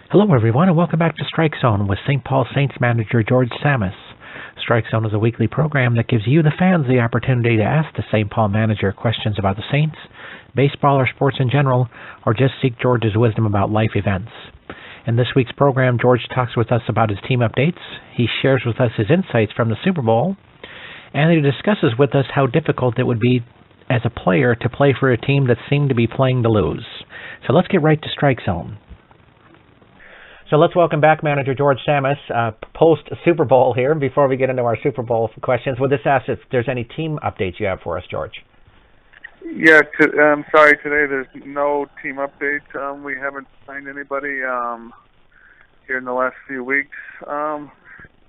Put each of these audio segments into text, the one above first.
Hello, everyone, and welcome back to Strike Zone with St. Paul Saints Manager George Tsamis. Strike Zone is a weekly program that gives you, the fans, the opportunity to ask the St. Paul manager questions about the Saints, baseball or sports in general, or just seek George's wisdom about life events. In this week's program, George talks with us about his team updates, he shares with us his insights from the Super Bowl, and he discusses with us how difficult it would be as a player to play for a team that seemed to be playing to lose. So let's get right to Strike Zone. So let's welcome back Manager George Tsamis, post-Super Bowl here, before we get into our Super Bowl questions. We'll just ask if there's any team updates you have for us, George. Yeah, I'm sorry, today there's no team update. We haven't signed anybody here in the last few weeks.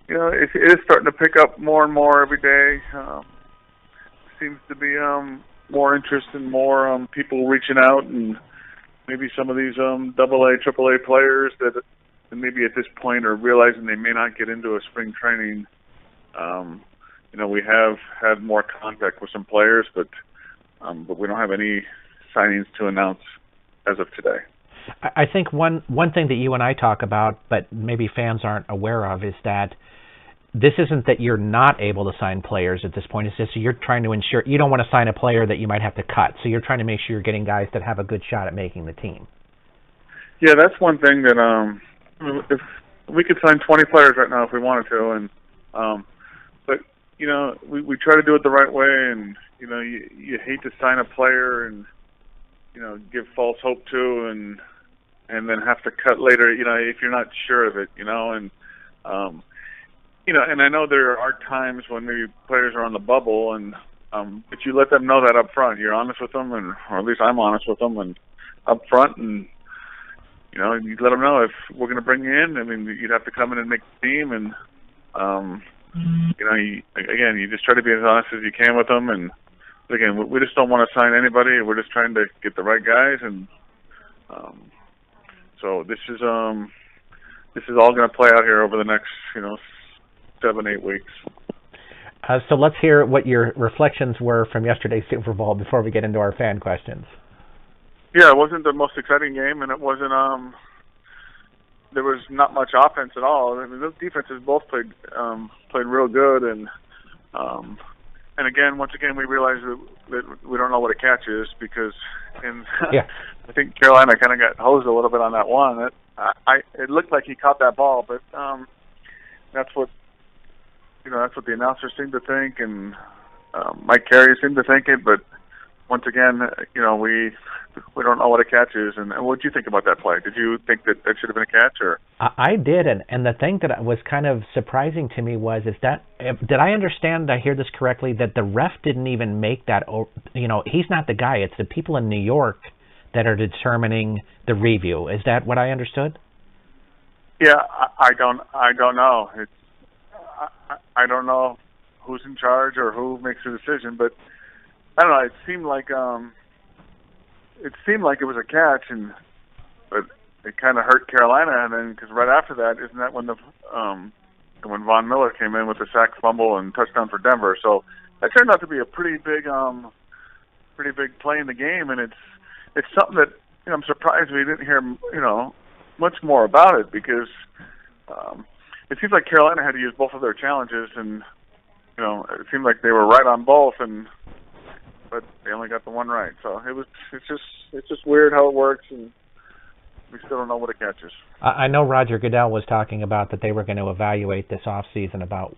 It is starting to pick up more and more every day. Seems to be more interest and more people reaching out, and maybe some of these AA, AAA players that maybe at this point are realizing they may not get into a spring training. We have had more contact with some players, but we don't have any signings to announce as of today. I think one thing that you and I talk about, but maybe fans aren't aware of, is that this isn't that you're not able to sign players at this point. It's just you're trying to ensure you don't want to sign a player that you might have to cut. So you're trying to make sure you're getting guys that have a good shot at making the team. Yeah, that's one thing that if we could sign 20 players right now if we wanted to, and but we try to do it the right way, and you hate to sign a player and give false hope to, and then have to cut later. If you're not sure of it, and I know there are times when maybe players are on the bubble, and but you let them know that up front. You're honest with them, or at least I'm honest with them, and up front, and you let them know if we're going to bring you in. I mean, you'd have to come in and make the team, and you just try to be as honest as you can with them. And again, we just don't want to sign anybody. We're just trying to get the right guys, and so this is all going to play out here over the next 7-8 weeks. So let's hear what your reflections were from yesterday's Super Bowl before we get into our fan questions. Yeah, it wasn't the most exciting game, and it wasn't. There was not much offense at all. I mean, those defenses both played real good, and once again, we realized that we don't know what a catch is, because I think Carolina kind of got hosed a little bit on that one. It looked like he caught that ball, but that's what the announcers seemed to think, and Mike Carey seemed to think it. But once again, we don't know what a catch is. And what did you think about that play? Did you think that should have been a catch, or? I did, and the thing that was kind of surprising to me was did I understand? I hear this correctly, that the ref didn't even make that. He's not the guy. It's the people in New York that are determining the review. Is that what I understood? Yeah, I don't know. I don't know who's in charge or who makes the decision, but I don't know. It seemed like it was a catch, but it kind of hurt Carolina. And then, because right after that, isn't that when when Von Miller came in with the sack, fumble, and touchdown for Denver? So that turned out to be a pretty big play in the game, and it's something that I'm surprised we didn't hear much more about it, because it seems like Carolina had to use both of their challenges, and it seemed like they were right on both, but they only got the one right. So it's just weird how it works, and we still don't know what a catch is. I know Roger Goodell was talking about that they were going to evaluate this offseason about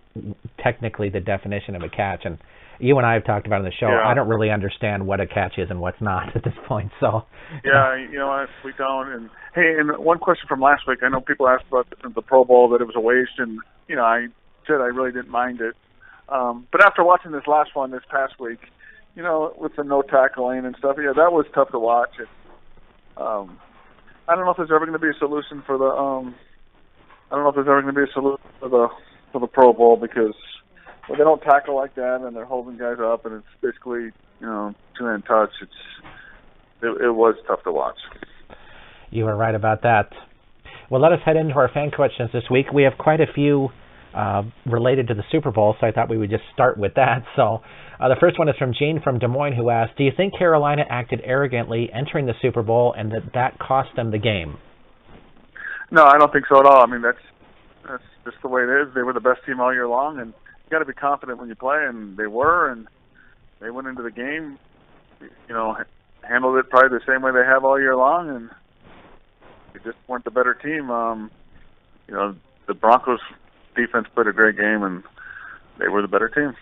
technically the definition of a catch, and you and I have talked about it on the show. Yeah. I don't really understand what a catch is and what's not at this point. So yeah, we don't. And hey, and one question from last week. I know people asked about the Pro Bowl, that it was a waste, and I said I really didn't mind it. But after watching this last one this past week, with the no tackling and stuff, yeah, that was tough to watch. And, I don't know if there's ever going to be a solution for the. I don't know if there's ever going to be a solution for the Pro Bowl, because when they don't tackle like that and they're holding guys up and it's basically two-hand touch, it was tough to watch. You were right about that. Well, let us head into our fan questions this week. We have quite a few related to the Super Bowl, so I thought we would just start with that. So the first one is from Jane from Des Moines, who asked, do you think Carolina acted arrogantly entering the Super Bowl and that cost them the game? No, I don't think so at all. I mean, that's just the way it is. They were the best team all year long, and you got to be confident when you play, and they were, and they went into the game, handled it probably the same way they have all year long, and they just weren't the better team. The Broncos defense played a great game, and they were the better team.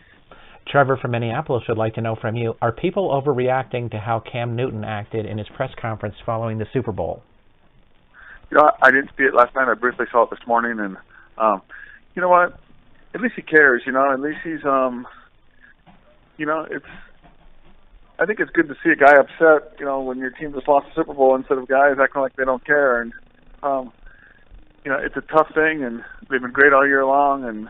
Trevor from Minneapolis would like to know from you, are people overreacting to how Cam Newton acted in his press conference following the Super Bowl? I didn't see it last night. I briefly saw it this morning, and you know what? At least he cares. At least he's I think it's good to see a guy upset. When your team just lost the Super Bowl instead of guys acting like they don't care. And it's a tough thing, and they've been great all year long. And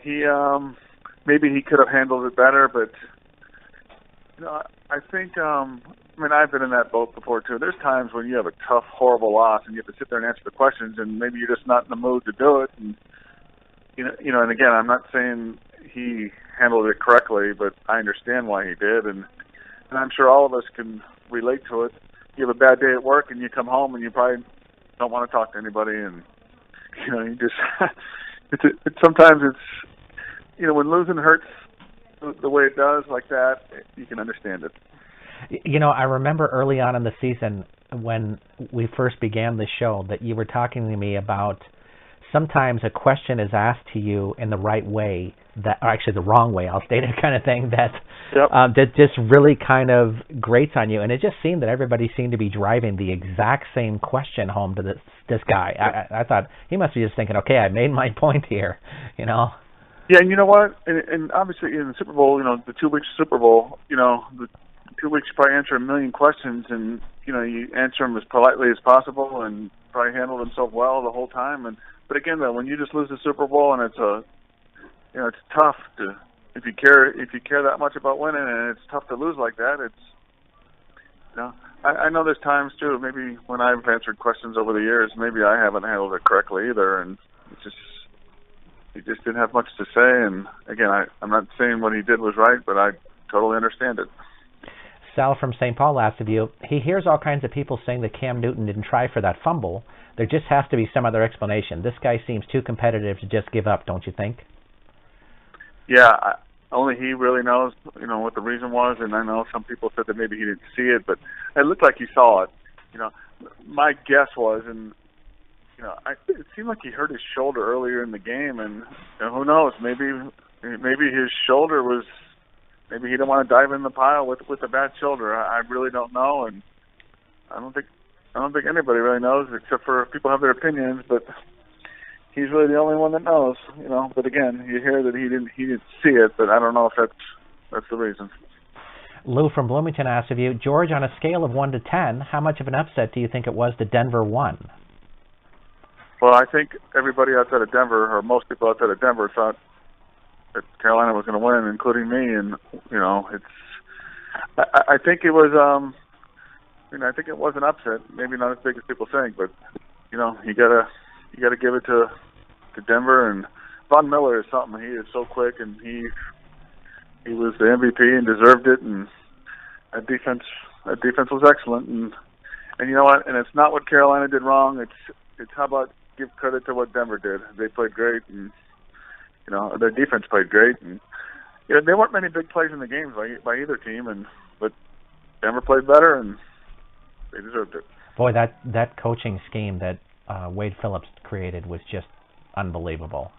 he maybe he could have handled it better, but I think I've been in that boat before too. There's times when you have a tough, horrible loss, and you have to sit there and answer the questions, and maybe you're just not in the mood to do it. And and again, I'm not saying he handled it correctly, but I understand why he did, and I'm sure all of us can relate to it. You have a bad day at work, and you come home, and you probably don't want to talk to anybody, and you just sometimes it's when losing hurts the way it does like that, you can understand it. I remember early on in the season when we first began the show that you were talking to me about sometimes a question is asked to you in the right way, or actually the wrong way, I'll state it, kind of thing, that that just really kind of grates on you. And it just seemed that everybody seemed to be driving the exact same question home to this guy. I thought he must be just thinking, okay, I made my point here, Yeah, and you know what? And obviously in the Super Bowl, the 2 weeks Super Bowl, the 2 weeks you probably answer a million questions, and you answer them as politely as possible, and probably handled himself well the whole time. But again, though, when you just lose the Super Bowl, and it's tough to if you care that much about winning, and it's tough to lose like that. I know there's times too. Maybe when I've answered questions over the years, maybe I haven't handled it correctly either, and he just didn't have much to say. And again, I'm not saying what he did was right, but I totally understand it. Sal from St. Paul asked of you, he hears all kinds of people saying that Cam Newton didn't try for that fumble. There just has to be some other explanation. This guy seems too competitive to just give up, don't you think? Yeah, only he really knows, what the reason was. And I know some people said that maybe he didn't see it, but it looked like he saw it. My guess was, and it seemed like he hurt his shoulder earlier in the game, and who knows? Maybe his shoulder was. Maybe he didn't want to dive in the pile with a bad shoulder. I really don't know, and I don't think anybody really knows, except for people have their opinions. But he's really the only one that knows, But again, you hear that he didn't see it, but I don't know if that's the reason. Lou from Bloomington asked of you, George, on a scale of 1 to 10, how much of an upset do you think it was that Denver won? Well, I think everybody outside of Denver, or most people outside of Denver, thought that Carolina was going to win, including me. And I think it was. I think it was an upset. Maybe not as big as people think, but you gotta give it to Denver. And Von Miller is something. He is so quick, and he was the MVP and deserved it. And that defense was excellent. And you know what? And it's not what Carolina did wrong. It's how about give credit to what Denver did. They played great, and their defense played great, and there weren't many big plays in the games by either team, but Denver played better, and they deserved it. Boy, that coaching scheme that Wade Phillips created was just unbelievable.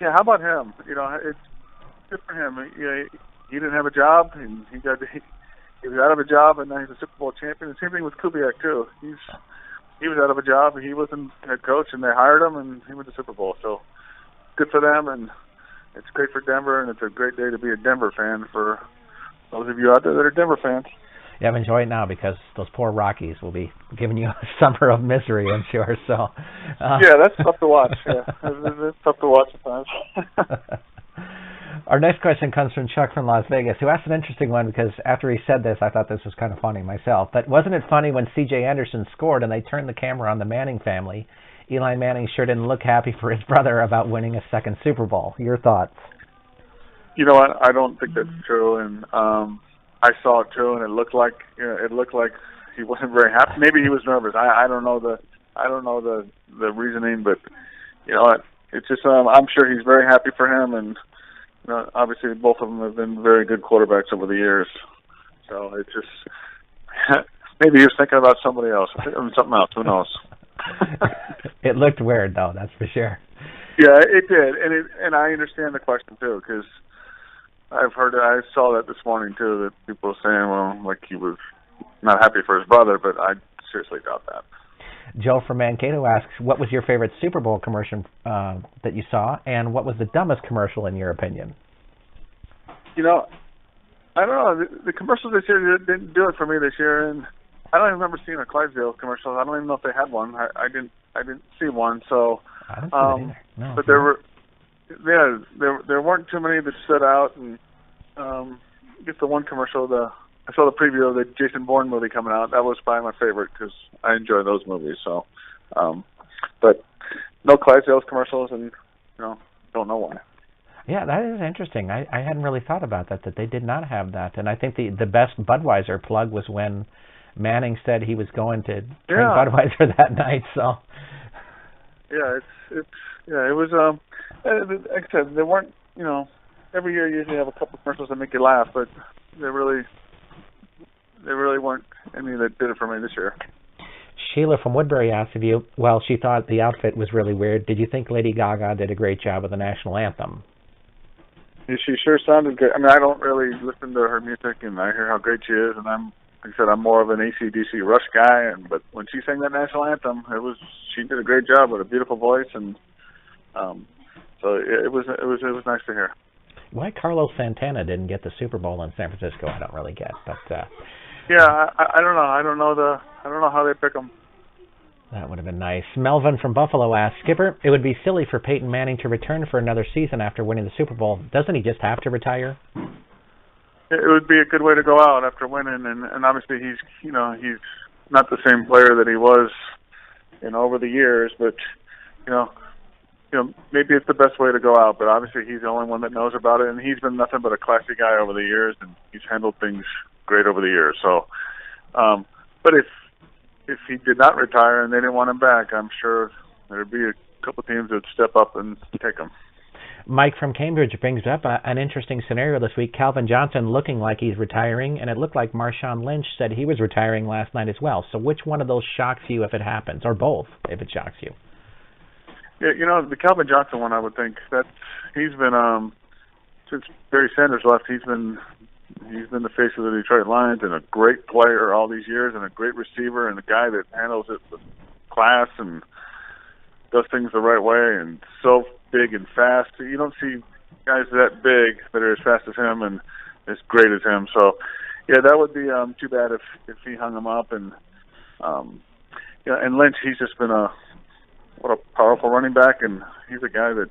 Yeah, how about him? It's good for him. He didn't have a job, and he was out of a job, and now he's a Super Bowl champion. The same thing with Kubiak too. He was out of a job, he wasn't head coach, and they hired him, and he went to Super Bowl. So good for them, and it's great for Denver, and it's a great day to be a Denver fan for those of you out there that are Denver fans. Yeah, enjoy it now because those poor Rockies will be giving you a summer of misery, I'm sure. So, yeah, that's tough to watch. Yeah, it's tough to watch at times. Our next question comes from Chuck from Las Vegas, who asked an interesting one because after he said this, I thought this was kind of funny myself. But wasn't it funny when C.J. Anderson scored and they turned the camera on the Manning family? Eli Manning sure didn't look happy for his brother about winning a second Super Bowl. Your thoughts? You know what? I don't think that's true, and I saw it too, and it looked like he wasn't very happy. Maybe he was nervous. I don't know the reasoning, but you know, it's just I'm sure he's very happy for him, and you know, obviously both of them have been very good quarterbacks over the years. So it's just maybe he was thinking about somebody else, something else. Who knows? It looked weird, though. That's for sure. Yeah, it did, and I understand the question too, because I saw that this morning too, that people were saying, well, like he was not happy for his brother, but I seriously doubt that. Joe from Mankato asks, what was your favorite Super Bowl commercial that you saw, and what was the dumbest commercial in your opinion? You know, I don't know. The commercials this year didn't do it for me this year, and I don't even remember seeing a Clydesdale commercial. I don't even know if they had one. I didn't see one. So, I don't see that either. No, but there weren't too many that stood out, and I guess the one commercial, I saw the preview of the Jason Bourne movie coming out. That was probably my favorite because I enjoy those movies. So, but no Clydesdale's commercials, and don't know why. Yeah, that is interesting. I hadn't really thought about that they did not have that. And I think the best Budweiser plug was when Manning said he was going to drink Budweiser that night. So. Yeah, it was. Like I said, there weren't. Every year you usually have a couple commercials that make you laugh, but there really weren't any that did it for me this year. Sheila from Woodbury asked if she thought the outfit was really weird. Did you think Lady Gaga did a great job with the national anthem? She sure sounded good. I mean, I don't really listen to her music, and I hear how great she is, and like I said, I'm more of an AC/DC Rush guy, but when she sang that national anthem, she did a great job with a beautiful voice, and so it was nice to hear. Why Carlos Santana didn't get the Super Bowl in San Francisco, I don't really get. But yeah, I don't know. I don't know how they pick them. That would have been nice. Melvin from Buffalo asked, Skipper, it would be silly for Peyton Manning to return for another season after winning the Super Bowl. Doesn't he just have to retire? It would be a good way to go out after winning, and obviously he's not the same player that he was over the years, but maybe it's the best way to go out, but obviously he's the only one that knows about it, and he's been nothing but a classy guy over the years, and he's handled things great over the years. So, but if he did not retire and they didn't want him back, I'm sure there'd be a couple teams that would step up and take him. Mike from Cambridge brings up an interesting scenario this week. Calvin Johnson looking like he's retiring, and it looked like Marshawn Lynch said he was retiring last night as well. So which one of those shocks you if it happens, or both if it shocks you? Yeah, the Calvin Johnson one, I would think that he's been since Barry Sanders left, he's been the face of the Detroit Lions and a great player all these years and a great receiver and a guy that handles it with class and does things the right way and so big and fast. You don't see guys that big that are as fast as him and as great as him. So, yeah, that would be too bad if he hung him up. And and Lynch, he's just been what a powerful running back, and he's a guy that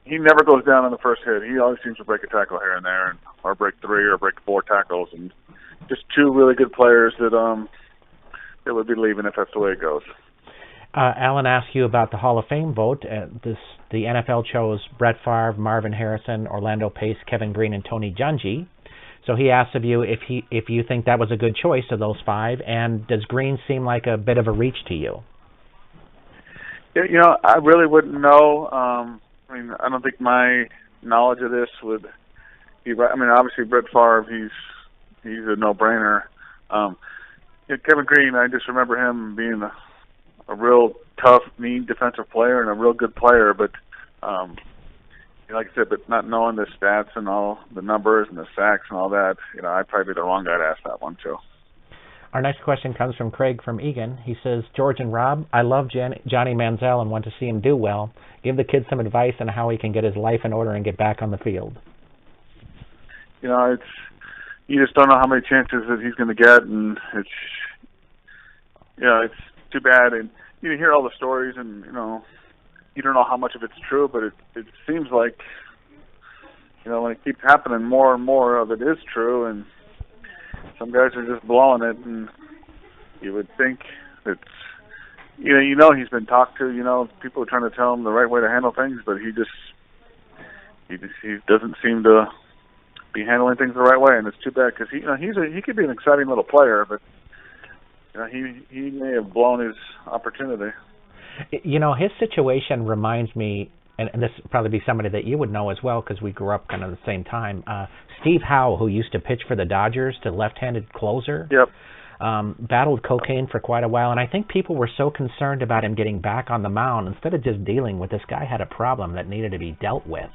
he never goes down on the first hit. He always seems to break a tackle here and there, or break 3 or break 4 tackles, and just 2 really good players that would be leaving if that's the way it goes. Alan asked you about the Hall of Fame vote. The NFL chose Brett Favre, Marvin Harrison, Orlando Pace, Kevin Green, and Tony Dungy. So he asked of you if you think that was a good choice of those 5, and does Green seem like a bit of a reach to you? I really wouldn't know. I don't think my knowledge of this would be right. Obviously Brett Favre, he's a no-brainer. Kevin Green, I just remember him being a real tough, mean defensive player and a real good player, but like I said, but not knowing the stats and all the numbers and the sacks and all that, I'd probably be the wrong guy to ask that one too. Our next question comes from Craig from Egan. He says, George and Rob, I love Johnny Manziel and want to see him do well. Give the kid some advice on how he can get his life in order and get back on the field. You just don't know how many chances that he's going to get, and it's too bad. And you hear all the stories, and you don't know how much of it's true, but it seems like when it keeps happening, more and more of it is true, and some guys are just blowing it, and you would think it's he's been talked to. People are trying to tell him the right way to handle things, but he doesn't seem to be handling things the right way, and it's too bad because he could be an exciting little player, but he may have blown his opportunity. His situation reminds me, and this would probably be somebody that you would know as well because we grew up kind of the same time. Steve Howe, who used to pitch for the Dodgers, the left-handed closer. Yep. Battled cocaine for quite a while, and I think people were so concerned about him getting back on the mound instead of just dealing with this guy had a problem that needed to be dealt with,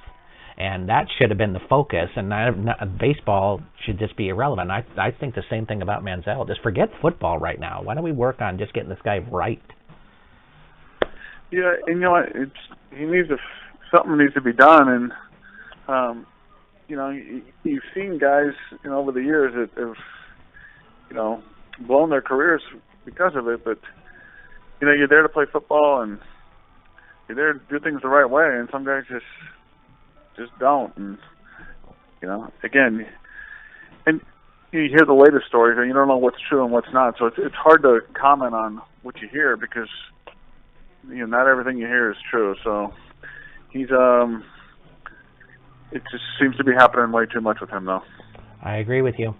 and that should have been the focus. And baseball should just be irrelevant. I think the same thing about Manziel. Just forget football right now. Why don't we work on just getting this guy right? Yeah, and something needs to be done, and you've seen guys over the years that have blown their careers because of it, but you're there to play football and you're there to do things the right way, and some guys just don't. And again, and you hear the latest stories and you don't know what's true and what's not, so it's hard to comment on what you hear because not everything you hear is true. So he's it just seems to be happening way too much with him though. I agree with you.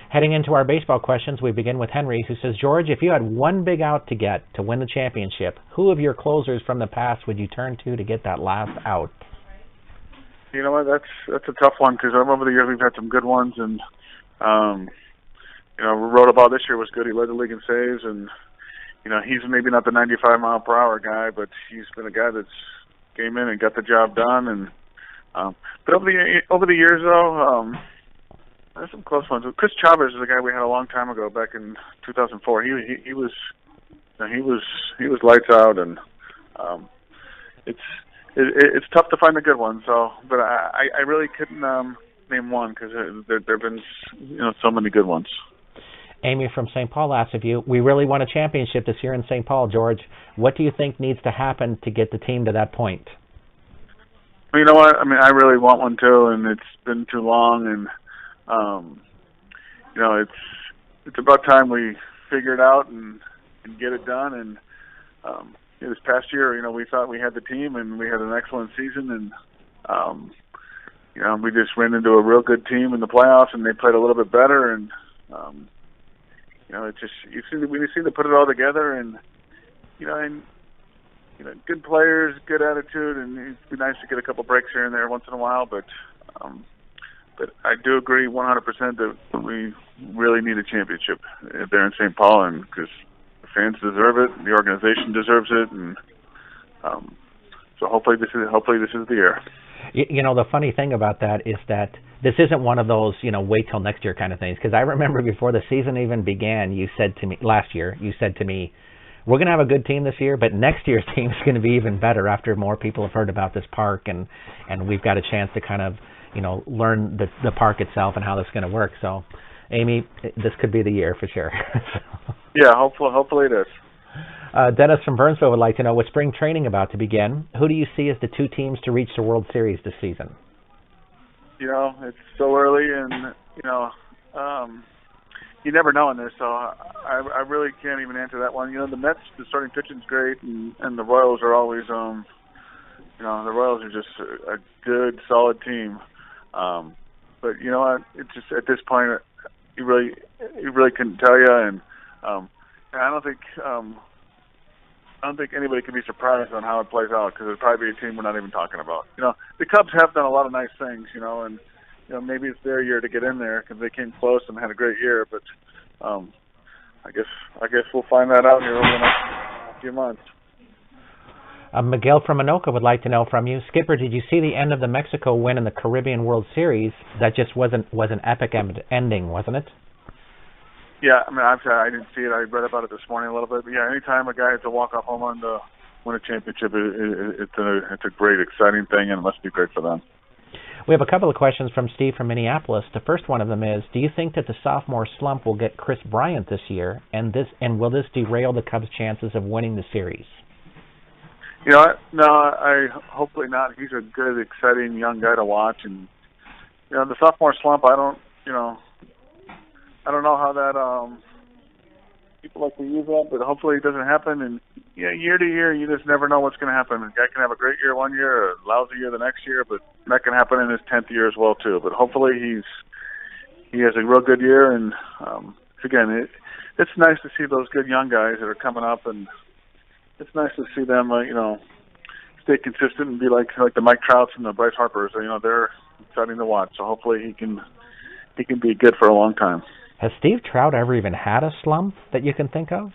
Heading into our baseball questions, we begin with Henry, who says, George, if you had one big out to get to win the championship, who of your closers from the past would you turn to get that last out? You know what? That's a tough one because over the years we've had some good ones, and Rotobaugh this year was good. He led the league in saves, and he's maybe not the 95-mile-per-hour guy, but he's been a guy that's came in and got the job done. And but over the years though. There's some close ones. Chris Chavez is a guy we had a long time ago, back in 2004. He was lights out, and it's tough to find a good one. So, but I really couldn't name one because there've been so many good ones. Amy from St. Paul asks of you, we really won a championship this year in St. Paul, George. What do you think needs to happen to get the team to that point? Well, you know what? I mean, I really want one too, and it's been too long, and it's about time we figure it out and get it done. And this past year, we thought we had the team and we had an excellent season, and we just ran into a real good team in the playoffs, and they played a little bit better. And we just need to put it all together, and good players, good attitude, and it'd be nice to get a couple breaks here and there once in a while, but I do agree 100% that we really need a championship there in St. Paul, and because the fans deserve it, the organization deserves it, and so hopefully this is the year. The funny thing about that is that this isn't one of those wait till next year kind of things. Because I remember before the season even began, you said to me last year, we're going to have a good team this year, but next year's team is going to be even better after more people have heard about this park, and we've got a chance to kind of learn the park itself and how that's going to work. So, Amy, this could be the year for sure. Yeah, hopefully it is. Dennis from Burnsville would like to know, with spring training about to begin, who do you see as the two teams to reach the World Series this season? It's so early, and you never know in this, so I really can't even answer that one. The Mets, the starting pitching's great, and the Royals are always, the Royals are just a good, solid team. But it's just at this point, you really couldn't tell you, and I don't think anybody can be surprised on how it plays out, because it'll probably be a team we're not even talking about. The Cubs have done a lot of nice things, and maybe it's their year to get in there because they came close and had a great year. But I guess we'll find that out here over the next few months. Miguel from Anoka would like to know from you, Skipper, did you see the end of the Mexico win in the Caribbean World Series? That just was an epic ending, wasn't it? Yeah, I mean, I didn't see it. I read about it this morning a little bit. But yeah, anytime a guy has a walk-off home run to win a championship, it's a great, exciting thing, and it must be great for them. We have a couple of questions from Steve from Minneapolis. The first one of them is, do you think that the sophomore slump will get Chris Bryant this year, and will this derail the Cubs' chances of winning the series? No, I hopefully not. He's a good, exciting young guy to watch, and the sophomore slump, I don't know how that people like to use that, but hopefully it doesn't happen. And year to year, you just never know what's going to happen. A guy can have a great year one year, or a lousy year the next year, but that can happen in his 10th year as well too. But hopefully he has a real good year, and it's nice to see those good young guys that are coming up, and it's nice to see them, stay consistent and be like the Mike Trouts and the Bryce Harpers. They're exciting to watch. So hopefully he can be good for a long time. Has Steve Trout ever even had a slump that you can think of?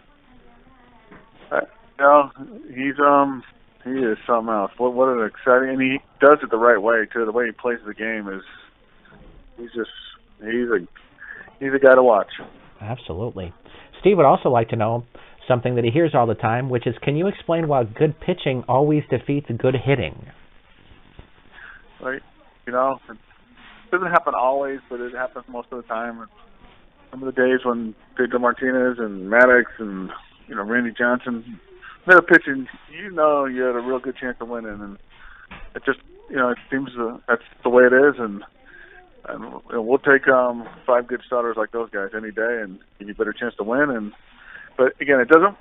He is something else. What an exciting, and he does it the right way too. The way he plays the game is, he's a guy to watch. Absolutely. Steve would also like to know something that he hears all the time, which is, can you explain why good pitching always defeats good hitting? Right. It doesn't happen always, but it happens most of the time. Some of the days when Pedro Martinez and Maddox and Randy Johnson, they're pitching, you had a real good chance of winning, and it just it seems that's the way it is, and we'll take 5 good starters like those guys any day and give you a better chance to win. But again, it doesn't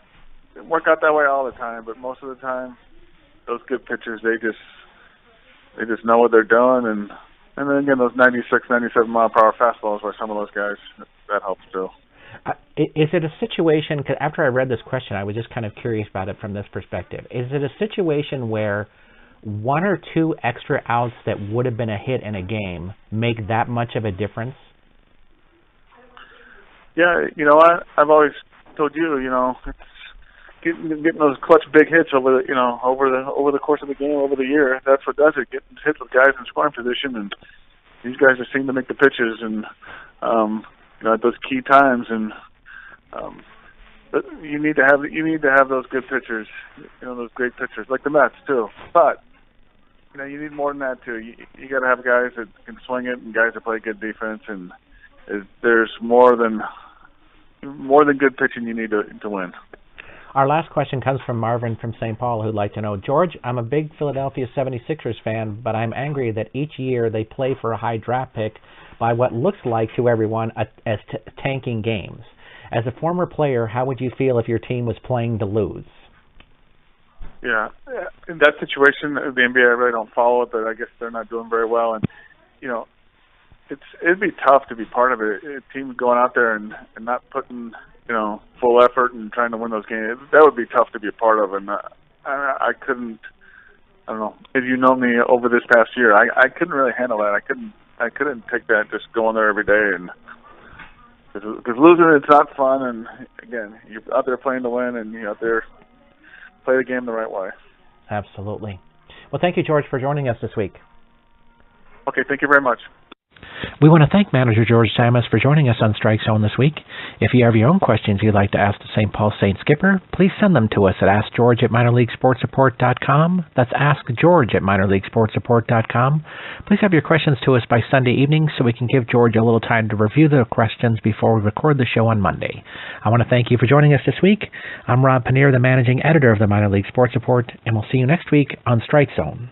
work out that way all the time, but most of the time those good pitchers, they just know what they're doing, and then again, those 96, 97 mile per hour fastballs by some of those guys, that helps too. Is it a situation, cause after I read this question, I was just kind of curious about it from this perspective. Is it a situation where 1 or 2 extra outs that would have been a hit in a game make that much of a difference? Yeah, I've always told you, it's getting those clutch big hits over the course of the game, over the year. That's what does it. Getting hits with guys in scoring position, and these guys are seem to make the pitches, and at those key times, and but you need to have those good pitchers, those great pitchers like the Mets too. But you need more than that too. You got to have guys that can swing it and guys that play good defense, and there's more than good pitching you need to win. Our last question comes from Marvin from St. Paul, who'd like to know, George, I'm a big Philadelphia 76ers fan, but I'm angry that each year they play for a high draft pick by what looks like to everyone as tanking games. As a former player, how would you feel if your team was playing to lose? Yeah. In that situation, the NBA, I really don't follow it, but I guess they're not doing very well. And, it'd be tough to be part of it. A team going out there and not putting, full effort and trying to win those games, that would be tough to be a part of. And I couldn't, I don't know, if you know me over this past year, I couldn't really handle that. I couldn't take that just going there every day, and because losing, it's not fun. And again, you're out there playing to win, and you're out there play the game the right way. Absolutely. Well, thank you, George, for joining us this week. Okay, thank you very much. We want to thank Manager George Tsamis for joining us on Strike Zone this week. If you have your own questions you'd like to ask the St. Paul Saints skipper, please send them to us at AskGeorge@MinorLeagueSportsReport.com. That's AskGeorge@MinorLeagueSportsReport.com. Please have your questions to us by Sunday evening so we can give George a little time to review the questions before we record the show on Monday. I want to thank you for joining us this week. I'm Rob Pannier, the managing editor of the Minor League Sports Report, and we'll see you next week on Strike Zone.